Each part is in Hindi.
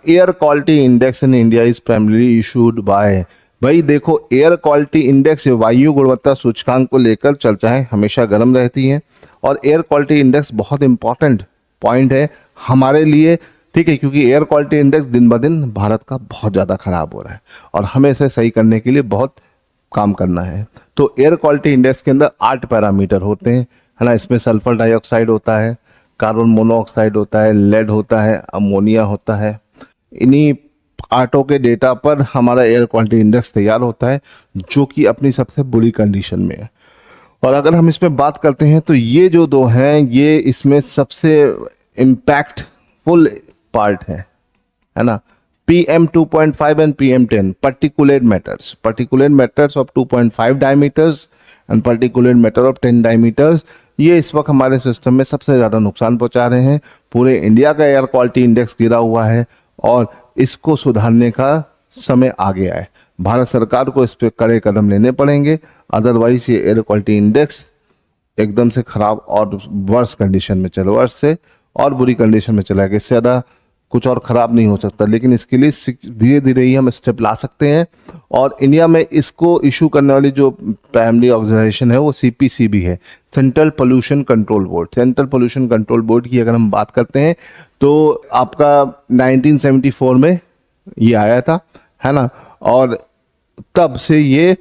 Air quality index in India is primary issued by. भाई देखो, एयर क्वालिटी इंडेक्स वायु गुणवत्ता सूचकांक को लेकर चर्चाएं हमेशा गर्म रहती हैं, और एयर क्वालिटी इंडेक्स बहुत इंपॉर्टेंट पॉइंट है हमारे लिए, ठीक है, क्योंकि एयर क्वालिटी इंडेक्स दिन ब दिन भारत का बहुत ज़्यादा खराब हो रहा है और हमें इसे सही करने के लिए बहुत काम करना है। तो एयर क्वालिटी इंडेक्स के अंदर 8 पैरामीटर होते हैं, है ना। इसमें सल्फर डाइऑक्साइड होता है, कार्बन मोनोऑक्साइड होता है, लेड होता है, अमोनिया होता है। इन्हीं आठों के डेटा पर हमारा एयर क्वालिटी इंडेक्स तैयार होता है, जो कि अपनी सबसे बुरी कंडीशन में है। और अगर हम इसमें बात करते हैं तो ये जो दो हैं, ये इसमें सबसे इम्पैक्टफुल पार्ट है ना। PM2.5 and PM10 particulate matters of 2.5 diameters and particulate matter of 10 diameters, ये इस वक्त हमारे सिस्टम में सबसे ज़्यादा नुकसान पहुंचा रहे हैं। पूरे इंडिया का एयर क्वालिटी इंडेक्स गिरा हुआ है और इसको सुधारने का समय आ गया है। भारत सरकार को इस पर कड़े कदम लेने पड़ेंगे, अदरवाइज ये एयर क्वालिटी इंडेक्स एकदम से खराब और वर्स कंडीशन में चले, वर्स से और बुरी कंडीशन में चला गया। इससे ज़्यादा कुछ और ख़राब नहीं हो सकता, लेकिन इसके लिए धीरे धीरे ही हम स्टेप ला सकते हैं। और इंडिया में इसको इशू करने वाली जो प्राइमरी ऑर्गेनाइजेशन है वो CPCB है, central pollution control board. Central pollution control board की अगर हम बात करते हैं तो आपका 1974 में ये आया था, है ना, और तब से ये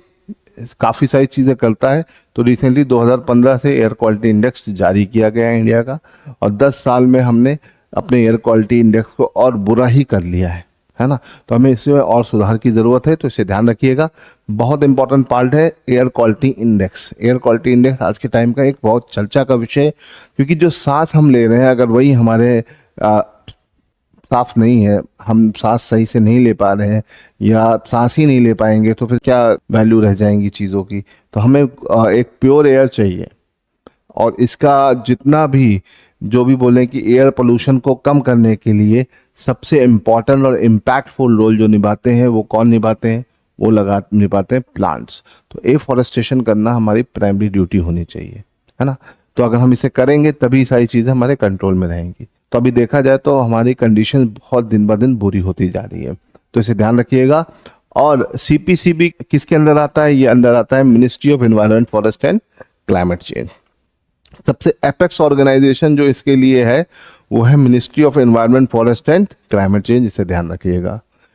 काफ़ी सारी चीज़ें करता है। तो रिसेंटली 2015 से एयर क्वालिटी इंडेक्स जारी किया गया है इंडिया का, और 10 साल में हमने अपने एयर क्वालिटी इंडेक्स को और बुरा ही कर लिया है ना। तो हमें इसमें और सुधार की ज़रूरत है, तो इसे ध्यान रखिएगा। बहुत इंपॉर्टेंट पार्ट है air quality index. Air quality index आज के टाइम का एक बहुत चर्चा का विषय है, क्योंकि जो सांस हम ले रहे हैं, अगर वही हमारे साफ नहीं है, हम सांस सही से नहीं ले पा रहे हैं या सांस ही नहीं ले पाएंगे, तो फिर क्या वैल्यू रह जाएंगी चीज़ों की। तो हमें एक प्योर एयर चाहिए, और इसका जितना भी जो भी बोलें कि एयर पोल्यूशन को कम करने के लिए सबसे इम्पॉर्टेंट और इम्पैक्टफुल रोल जो निभाते हैं वो कौन निभाते हैं, वो निभाते हैं प्लांट्स। तो एफॉरेस्टेशन करना हमारी प्राइमरी ड्यूटी होनी चाहिए, है ना। तो अगर हम इसे करेंगे तभी सारी चीज़ें हमारे कंट्रोल में रहेंगी। तो अभी देखा जाए तो हमारी कंडीशन बहुत दिन ब दिन बुरी होती जा रही है, तो इसे ध्यान रखिएगा। और CPCB किसके अंदर आता है? ये अंदर आता है ministry of environment, forest and climate change. सबसे एपेक्स ऑर्गेनाइजेशन जो इसके लिए है वो है ministry of environment, forest and climate change, इसे ध्यान रखिएगा।